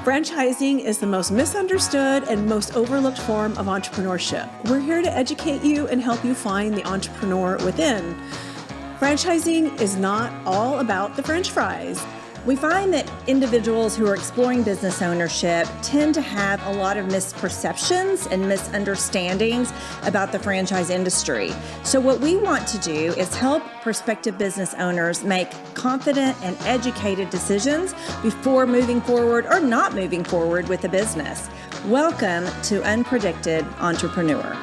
Franchising is the most misunderstood and most overlooked form of entrepreneurship. We're here to educate you and help you find the entrepreneur within. Franchising is not all about the French fries. We find that individuals who are exploring business ownership tend to have a lot of misperceptions and misunderstandings about the franchise industry. So what we want to do is help prospective business owners make confident and educated decisions before moving forward or not moving forward with a business. Welcome to Unpredicted Entrepreneur.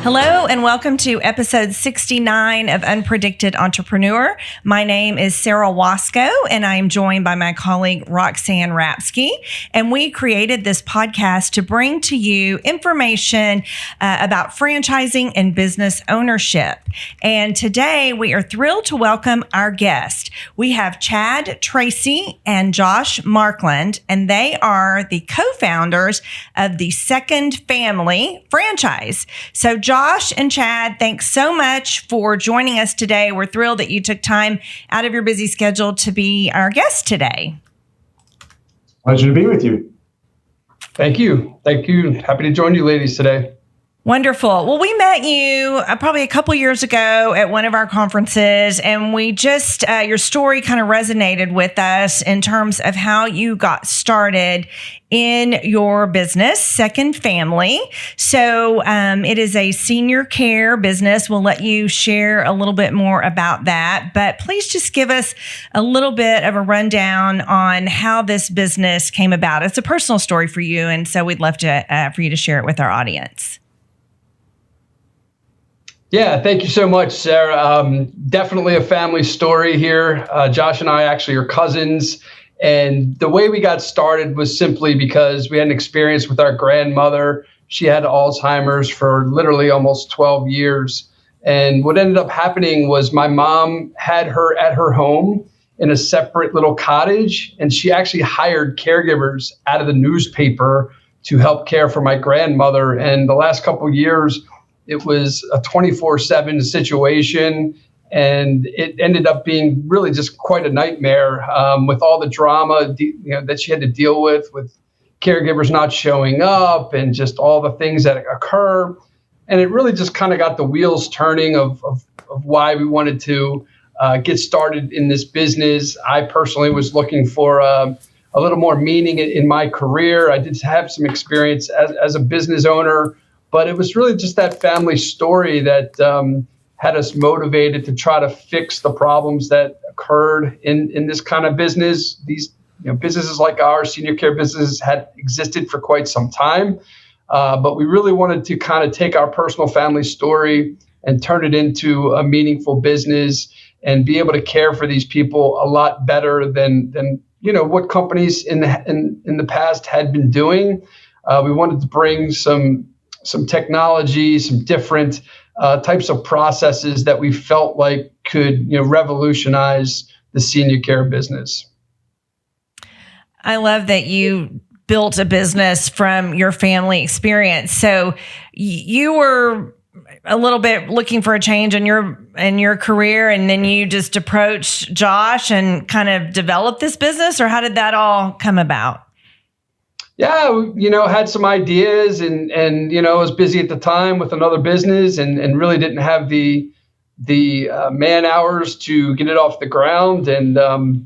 Hello and welcome to episode 69 of Unpredicted Entrepreneur. My name is Sara Waskow and I am joined by my colleague Roxanne Rapske. And we created this podcast to bring to you information about franchising and business ownership. And today we are thrilled to welcome our guest. We have Chad Tracy and Josh Markland, and they are the co-founders of the Second Family franchise. So Josh and Chad, thanks so much for joining us today. We're thrilled that you took time out of your busy schedule to be our guest today. Pleasure to be with you. Thank you. Thank you. Happy to join you ladies today. Wonderful. Well, we met you probably a couple years ago at one of our conferences, and we just, your story kind of resonated with us in terms of how you got started in your business, Second Family. So it is a senior care business. We'll let you share a little bit more about that, but please just give us a little bit of a rundown on how this business came about. It's a personal story for you, and so we'd love to for you to share it with our audience. Yeah, thank you so much, Sara. Definitely a family story here. Josh and I actually are cousins. And the way we got started was simply because we had an experience with our grandmother. She had Alzheimer's for literally almost 12 years. And what ended up happening was my mom had her at her home in a separate little cottage. And she actually hired caregivers out of the newspaper to help care for my grandmother. And the last couple of years, it was a 24/7 situation, and it ended up being really just quite a nightmare with all the drama that she had to deal with caregivers not showing up and just all the things that occur. And it really just kind of got the wheels turning of why we wanted to get started in this business. I personally was looking for a little more meaning in my career. I did have some experience as a business owner, but it was really just that family story that had us motivated to try to fix the problems that occurred in this kind of business. These businesses like ours, senior care businesses, had existed for quite some time, but we really wanted to kind of take our personal family story and turn it into a meaningful business and be able to care for these people a lot better than what companies in the past had been doing. We wanted to bring some technology, some different types of processes that we felt like could revolutionize the senior care business. I love that you built a business from your family experience. So you were a little bit looking for a change in your career, and then you just approached Josh and kind of developed this business, or how did that all come about? Yeah, had some ideas and was busy at the time with another business and really didn't have the man hours to get it off the ground. And,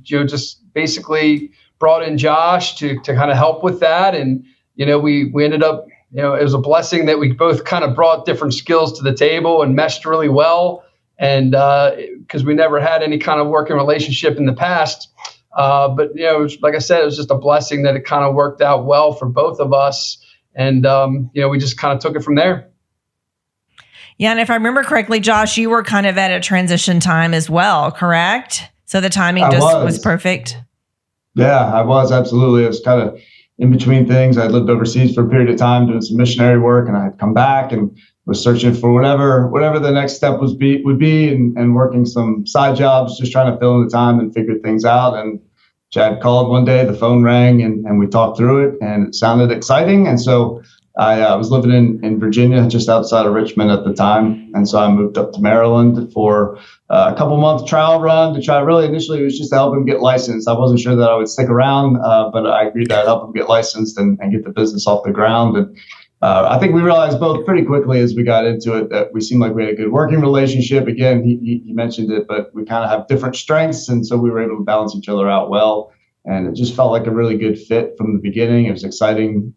just basically brought in Josh to kind of help with that. And, we ended up, it was a blessing that we both kind of brought different skills to the table and meshed really well. And because we never had any kind of working relationship in the past. But it was, like I said, it was just a blessing that it kind of worked out well for both of us. And, we just kind of took it from there. Yeah. And if I remember correctly, Josh, you were kind of at a transition time as well, correct? So the timing was perfect. Yeah, I was. Absolutely. It was kind of in between things. I lived overseas for a period of time doing some missionary work, and I had come back and was searching for whatever the next step would be and working some side jobs, just trying to fill in the time and figure things out. And Chad called one day, the phone rang, and we talked through it, and it sounded exciting. And so I was living in Virginia, just outside of Richmond at the time. And so I moved up to Maryland for a couple month trial run to try. Really, initially, it was just to help him get licensed. I wasn't sure that I would stick around, but I agreed that I'd help him get licensed and get the business off the ground. And I think we realized both pretty quickly as we got into it that we seemed like we had a good working relationship. Again, he mentioned it, but we kind of have different strengths. And so we were able to balance each other out well. And it just felt like a really good fit from the beginning. It was exciting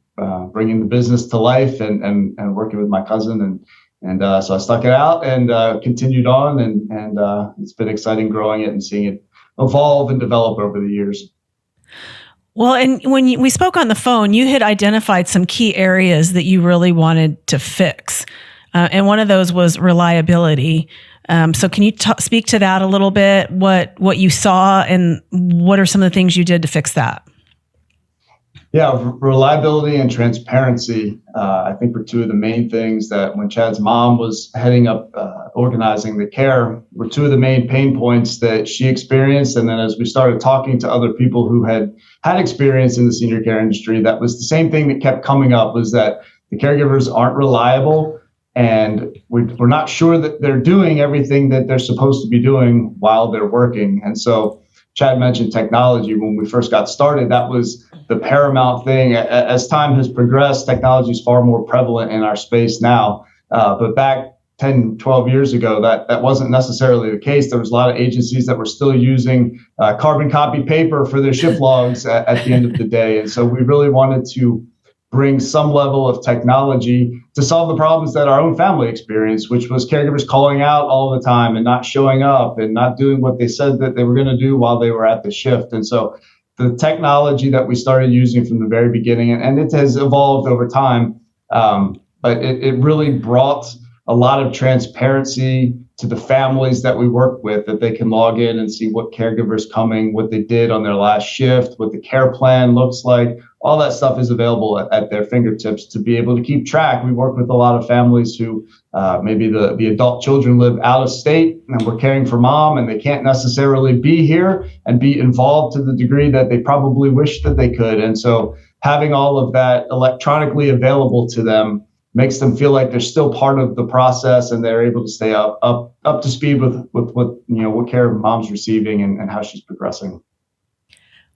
bringing the business to life and working with my cousin. And so I stuck it out and continued on. And it's been exciting growing it and seeing it evolve and develop over the years. Well, and when we spoke on the phone, you had identified some key areas that you really wanted to fix. And one of those was reliability. So can you speak to that a little bit? What you saw and what are some of the things you did to fix that? Yeah, reliability and transparency, I think were two of the main things that when Chad's mom was heading up organizing the care, were two of the main pain points that she experienced. And then as we started talking to other people who had experience in the senior care industry, that was the same thing that kept coming up, was that the caregivers aren't reliable and we're not sure that they're doing everything that they're supposed to be doing while they're working. And so Chad mentioned technology. When we first got started, that was the paramount thing. As time has progressed, technology is far more prevalent in our space now. But back 10, 12 years ago, that wasn't necessarily the case. There was a lot of agencies that were still using carbon copy paper for their shift logs at the end of the day. And so we really wanted to bring some level of technology to solve the problems that our own family experienced, which was caregivers calling out all the time and not showing up and not doing what they said that they were going to do while they were at the shift. And so the technology that we started using from the very beginning, and it has evolved over time, but it really brought a lot of transparency to the families that we work with, that they can log in and see what caregiver's coming, what they did on their last shift, what the care plan looks like. All that stuff is available at their fingertips to be able to keep track. We work with a lot of families who maybe the adult children live out of state and we're caring for mom and they can't necessarily be here and be involved to the degree that they probably wish that they could. And so having all of that electronically available to them makes them feel like they're still part of the process and they're able to stay up to speed with what care mom's receiving and how she's progressing.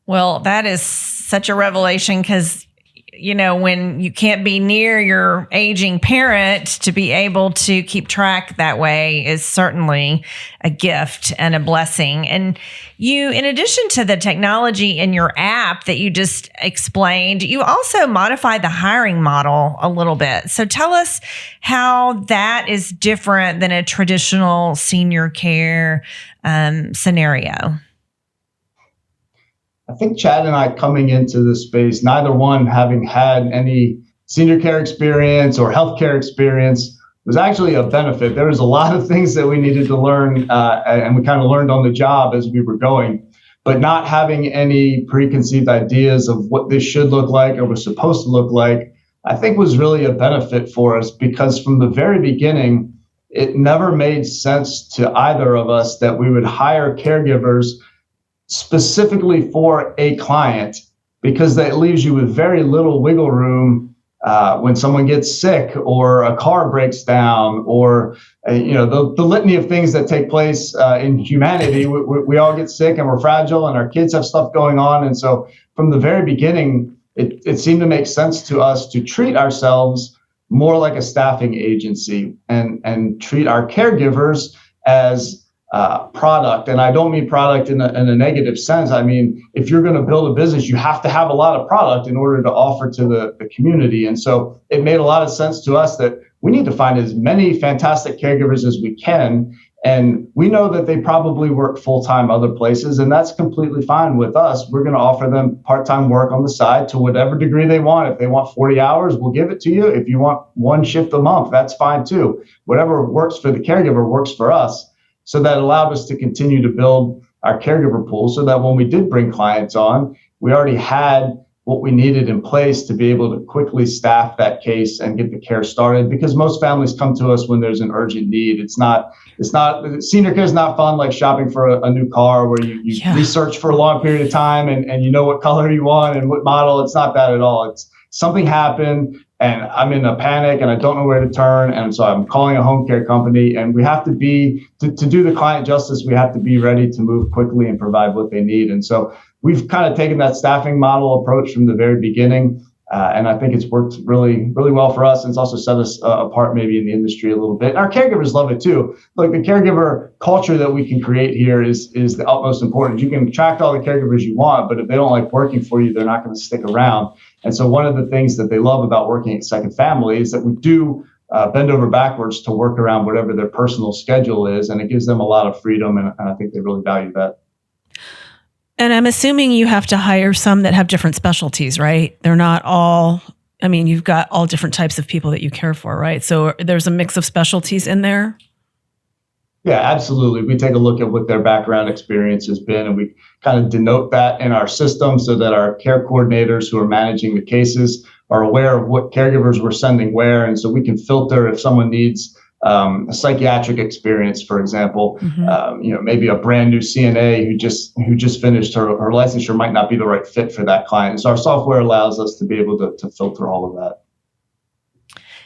Well, that is such a revelation because, when you can't be near your aging parent, to be able to keep track that way is certainly a gift and a blessing. And you, in addition to the technology in your app that you just explained, you also modified the hiring model a little bit. So tell us how that is different than a traditional senior care scenario. I think Chad and I coming into this space, neither one having had any senior care experience or healthcare experience, was actually a benefit. There was a lot of things that we needed to learn, and we kind of learned on the job as we were going. But not having any preconceived ideas of what this should look like or was supposed to look like, I think was really a benefit for us, because from the very beginning, it never made sense to either of us that we would hire caregivers specifically for a client, because that leaves you with very little wiggle room when someone gets sick or a car breaks down or the litany of things that take place in humanity. We all get sick and we're fragile and our kids have stuff going on. And so from the very beginning, it seemed to make sense to us to treat ourselves more like a staffing agency and treat our caregivers as product. And I don't mean product in a negative sense. I mean, if you're going to build a business, you have to have a lot of product in order to offer to the community. And so it made a lot of sense to us that we need to find as many fantastic caregivers as we can. And we know that they probably work full-time other places, and that's completely fine with us. We're going to offer them part-time work on the side to whatever degree they want. If they want 40 hours, we'll give it to you. If you want one shift a month, that's fine too. Whatever works for the caregiver works for us. So that allowed us to continue to build our caregiver pool so that when we did bring clients on, we already had what we needed in place to be able to quickly staff that case and get the care started, because most families come to us when there's an urgent need. It's not senior care is not fun like shopping for a new car where you research for a long period of time and you know what color you want and what model. It's not that at all. It's something happened. and I'm in a panic and I don't know where to turn. And so I'm calling a home care company, and we have to be, to do the client justice, we have to be ready to move quickly and provide what they need. And so we've kind of taken that staffing model approach from the very beginning. And I think it's worked really, really well for us. And it's also set us apart maybe in the industry a little bit. And our caregivers love it too. Like, the caregiver culture that we can create here is the utmost important. You can attract all the caregivers you want, but if they don't like working for you, they're not going to stick around. And so one of the things that they love about working at Second Family is that we do bend over backwards to work around whatever their personal schedule is. And it gives them a lot of freedom. And I think they really value that. And I'm assuming you have to hire some that have different specialties, right? They're not all, I mean, you've got all different types of people that you care for, right? So there's a mix of specialties in there? Yeah, absolutely. We take a look at what their background experience has been, and we kind of denote that in our system so that our care coordinators who are managing the cases are aware of what caregivers we're sending where. And so we can filter if someone needs a psychiatric experience, for example. Maybe a brand new CNA who just finished her licensure might not be the right fit for that client. And so our software allows us to be able to filter all of that.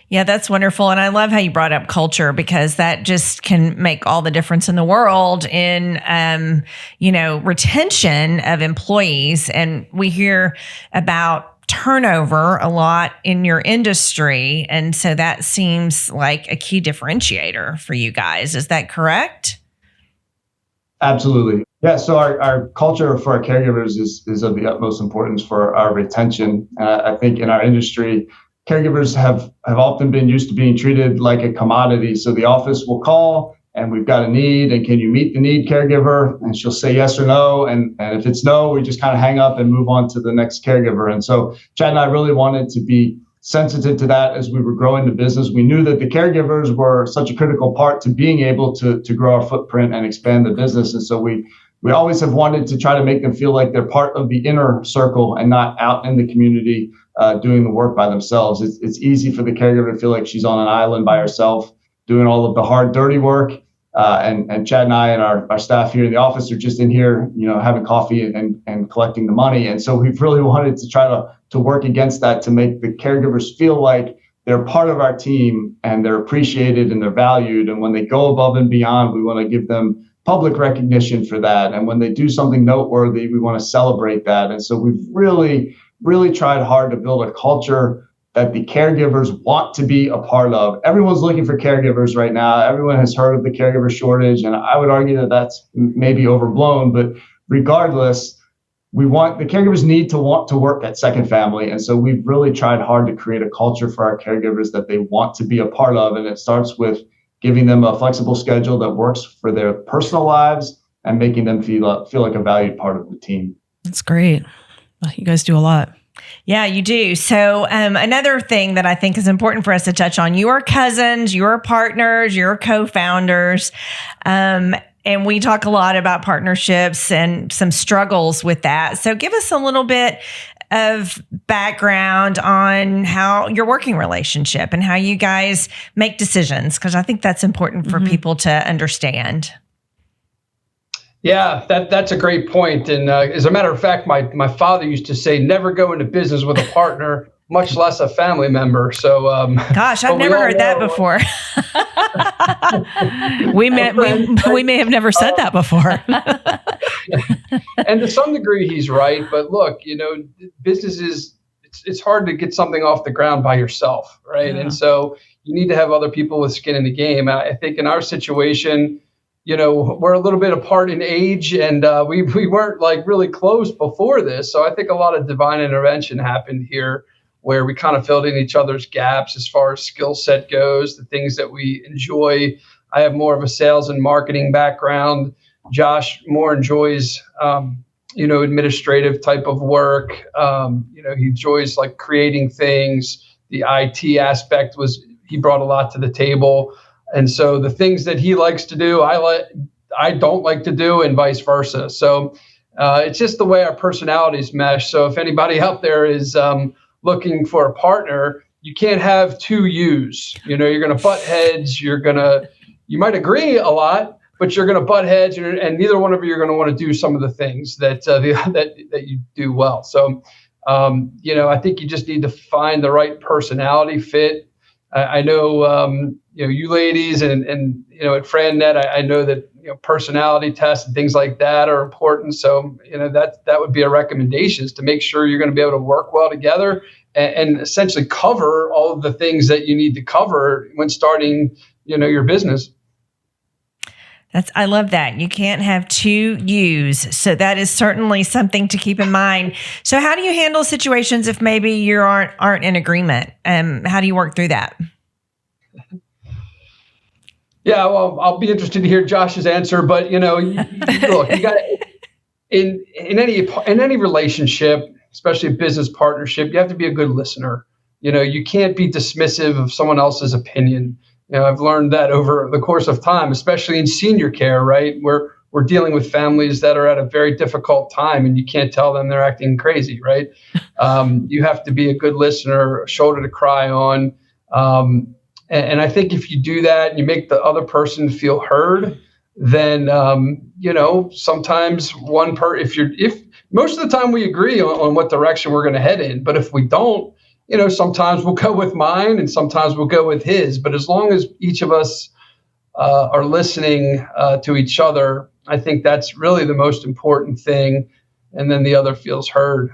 Yeah, that's wonderful. And I love how you brought up culture, because that just can make all the difference in the world in, retention of employees. And we hear about turnover a lot in your industry. And so that seems like a key differentiator for you guys. Is that correct? Absolutely. Yeah. So our culture for our caregivers is of the utmost importance for our retention. And I think in our industry, caregivers have often been used to being treated like a commodity. So the office will call and we've got a need, and can you meet the need, caregiver? And she'll say yes or no. And if it's no, we just kind of hang up and move on to the next caregiver. And so Chad and I really wanted to be sensitive to that as we were growing the business. We knew that the caregivers were such a critical part to being able to grow our footprint and expand the business. And so we always have wanted to try to make them feel like they're part of the inner circle and not out in the community doing the work by themselves. It's easy for the caregiver to feel like she's on an island by herself doing all of the hard, dirty work. And Chad and I and our staff here in the office are just in here, having coffee and collecting the money. And so we've really wanted to try to work against that, to make the caregivers feel like they're part of our team and they're appreciated and they're valued. And when they go above and beyond, we want to give them public recognition for that. And when they do something noteworthy, we want to celebrate that. And so we've really, really tried hard to build a culture that the caregivers want to be a part of. Everyone's looking for caregivers right now. Everyone has heard of the caregiver shortage, and I would argue that that's maybe overblown, but regardless, the caregivers need to want to work at Second Family. And so we've really tried hard to create a culture for our caregivers that they want to be a part of. And it starts with giving them a flexible schedule that works for their personal lives and making them feel like a valued part of the team. That's great. You guys do a lot. Yeah, you do. So another thing that I think is important for us to touch on, your cousins, your partners, your co-founders, and we talk a lot about partnerships and some struggles with that. So give us a little bit of background on how your working relationship and how you guys make decisions, because I think that's important for people to understand. Yeah, that's a great point. And as a matter of fact, my father used to say, never go into business with a partner, much less a family member. So, gosh, I've never heard that before. we may have never said that before. And to some degree, he's right. But look, business it's hard to get something off the ground by yourself, right? Yeah. And so you need to have other people with skin in the game. I think in our situation, we're a little bit apart in age, and we weren't like really close before this. So I think a lot of divine intervention happened here, where we kind of filled in each other's gaps as far as skill set goes, the things that we enjoy. I have more of a sales and marketing background. Josh more enjoys, administrative type of work. He enjoys like creating things. The IT aspect he brought a lot to the table. And so the things that he likes to do, I don't like to do, and vice versa. So it's just the way our personalities mesh. So if anybody out there is looking for a partner, you can't have two yous. You're going to butt heads. You might agree a lot, but you're going to butt heads, and neither one of you are going to want to do some of the things that you do well. So I think you just need to find the right personality fit. I know, you ladies and at FranNet, I know that, personality tests and things like that are important. So, that would be a recommendation, is to make sure you're going to be able to work well together and essentially cover all of the things that you need to cover when starting, your business. I love that. You can't have two yous. So that is certainly something to keep in mind. So how do you handle situations if maybe you aren't in agreement? How do you work through that? Yeah, well, I'll be interested to hear Josh's answer, but look, you got in any relationship, especially a business partnership, you have to be a good listener. You can't be dismissive of someone else's opinion. I've learned that over the course of time, especially in senior care, right? We're dealing with families that are at a very difficult time, and you can't tell them they're acting crazy, right? You have to be a good listener, a shoulder to cry on. And I think if you do that, and you make the other person feel heard, then sometimes if most of the time we agree on what direction we're going to head in, but if we don't, sometimes we'll go with mine and sometimes we'll go with his. But as long as each of us are listening to each other, I think that's really the most important thing. And then the other feels heard.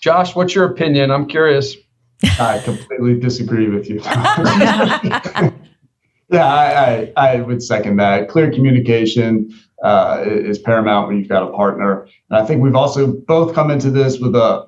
Josh, what's your opinion? I'm curious. I completely disagree with you. Yeah, I would second that. Clear communication is paramount when you've got a partner. And I think we've also both come into this with a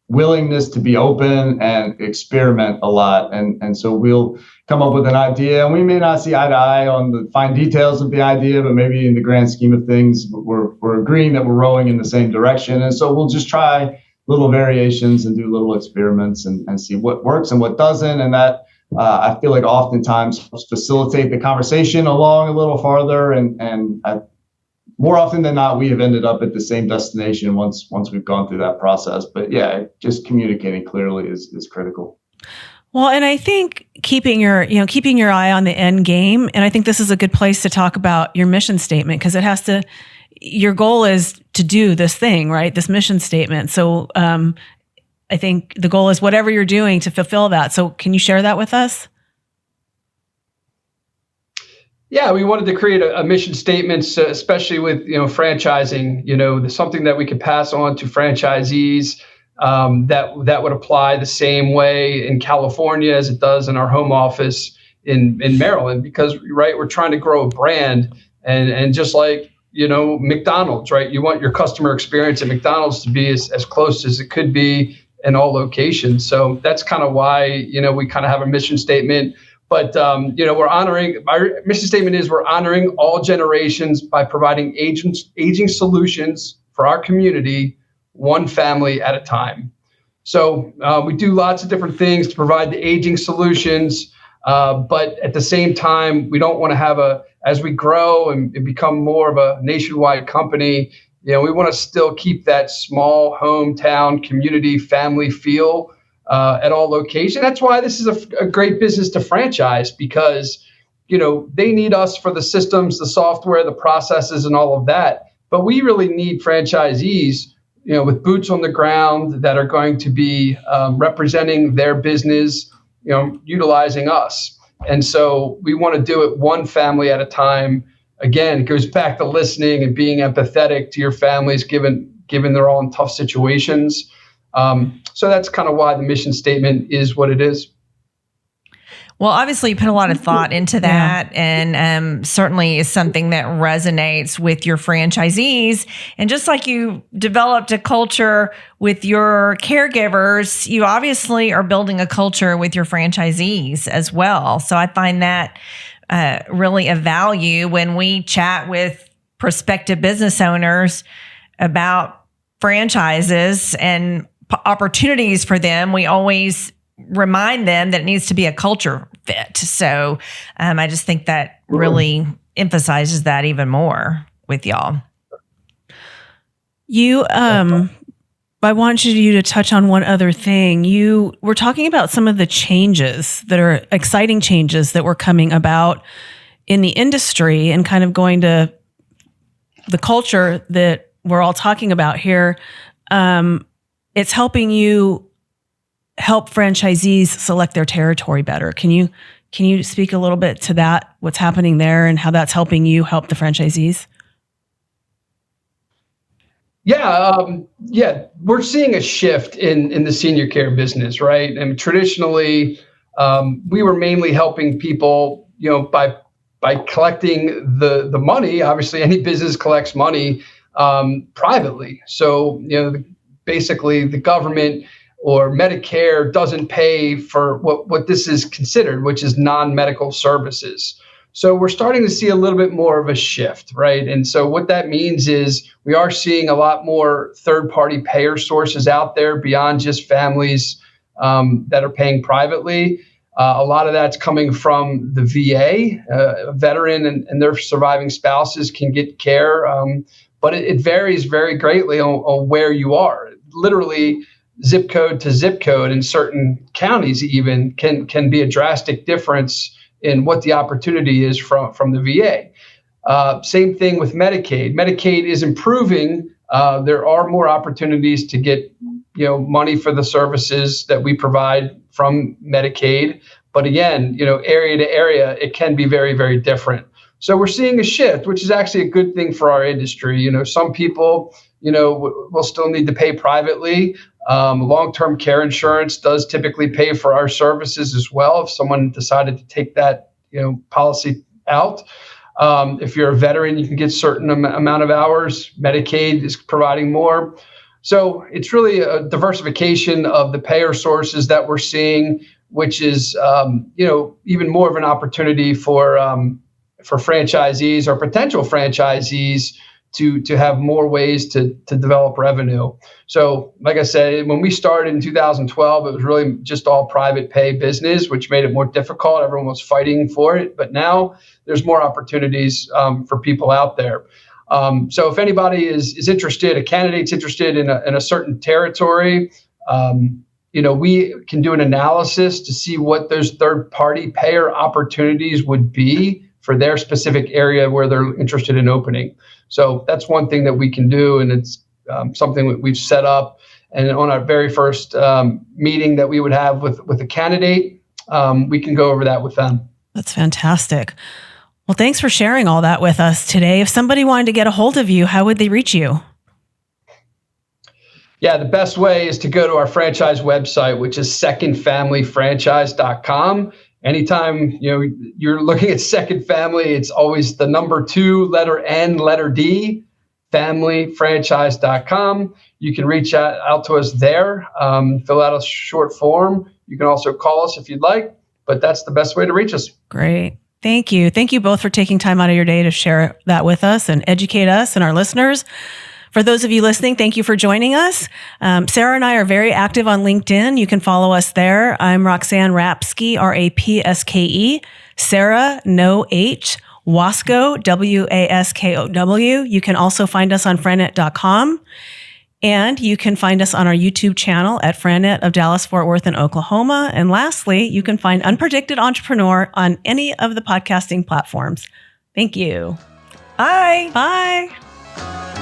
willingness to be open and experiment a lot. And so we'll come up with an idea, and we may not see eye to eye on the fine details of the idea, but maybe in the grand scheme of things, we're agreeing that we're rowing in the same direction. And so we'll just try little variations and do little experiments and see what works and what doesn't. And that I feel like oftentimes helps facilitate the conversation along a little farther. And more often than not, we have ended up at the same destination once we've gone through that process. But yeah, just communicating clearly is critical. Well, and I think keeping your eye on the end game. And I think this is a good place to talk about your mission statement, because your goal is to do this thing, right? This mission statement. So I think the goal is whatever you're doing to fulfill that. So can you share that with us? Yeah, we wanted to create a mission statement, especially with franchising. Something that we could pass on to franchisees that would apply the same way in California as it does in our home office in Maryland. Because we're trying to grow a brand, and just like McDonald's, right? You want your customer experience at McDonald's to be as close as it could be in all locations. So that's kind of why we kind of have a mission statement. But, we're honoring, our mission statement is we're honoring all generations by providing aging solutions for our community, one family at a time. So we do lots of different things to provide the aging solutions. But at the same time, we don't want to have as we grow and become more of a nationwide company, we want to still keep that small hometown community family feel at all locations. That's why this is a great business to franchise, because, they need us for the systems, the software, the processes, and all of that. But we really need franchisees, with boots on the ground that are going to be representing their business, utilizing us. And so we want to do it one family at a time. Again, it goes back to listening and being empathetic to your families, given they're all in tough situations. So that's kind of why the mission statement is what it is. Well, obviously you put a lot of thought into that, and certainly is something that resonates with your franchisees. And just like you developed a culture with your caregivers, you obviously are building a culture with your franchisees as well. So I find that really a value when we chat with prospective business owners about franchises and opportunities for them. We always remind them that it needs to be a culture fit. So I just think that really emphasizes that even more with y'all. I want you to touch on one other thing. You were talking about some of the changes that are exciting changes that were coming about in the industry, and kind of going to the culture that we're all talking about here. it's helping you help franchisees select their territory better. Can you speak a little bit to that, what's happening there and how that's helping you help the franchisees? Yeah, we're seeing a shift in the senior care business, right? And traditionally, we were mainly helping people, by collecting the money. Obviously, any business collects money privately. So, basically, the government or Medicare doesn't pay for what this is considered, which is non-medical services. So we're starting to see a little bit more of a shift, right? And so what that means is we are seeing a lot more third-party payer sources out there beyond just families that are paying privately. A lot of that's coming from the VA. A veteran and their surviving spouses can get care, but it varies very greatly on where you are. Literally, zip code to zip code in certain counties even can be a drastic difference in what the opportunity is from the VA. Same thing with Medicaid. Medicaid is improving. There are more opportunities to get money for the services that we provide from Medicaid. But again, area to area, it can be very, very different. So we're seeing a shift, which is actually a good thing for our industry. Some people, will still need to pay privately. Long-term care insurance does typically pay for our services as well if someone decided to take that policy out. If you're a veteran, you can get certain amount of hours. Medicaid is providing more. So it's really a diversification of the payer sources that we're seeing, which is even more of an opportunity for franchisees or potential franchisees to have more ways to develop revenue. So like I said, when we started in 2012, it was really just all private pay business, which made it more difficult. Everyone was fighting for it. But now there's more opportunities for people out there. So if anybody is interested, a candidate's interested in a certain territory, we can do an analysis to see what those third-party payer opportunities would be for their specific area where they're interested in opening. So that's one thing that we can do, and it's something that we've set up. And on our very first meeting that we would have with a candidate, we can go over that with them. That's fantastic. Well, thanks for sharing all that with us today. If somebody wanted to get a hold of you, how would they reach you? Yeah, the best way is to go to our franchise website, which is secondfamilyfranchise.com. Anytime you're looking at Second Family, it's always the number 2, letter N, letter D, familyfranchise.com. You can reach out to us there, fill out a short form. You can also call us if you'd like, but that's the best way to reach us. Great. Thank you. Thank you both for taking time out of your day to share that with us and educate us and our listeners. For those of you listening, thank you for joining us. Sara and I are very active on LinkedIn. You can follow us there. I'm Roxanne Rapske, Rapske. Sara, no H. Waskow, Waskow. You can also find us on frannet.com. And you can find us on our YouTube channel at Frannet of Dallas, Fort Worth, and Oklahoma. And lastly, you can find Unpredicted Entrepreneur on any of the podcasting platforms. Thank you. Bye. Bye.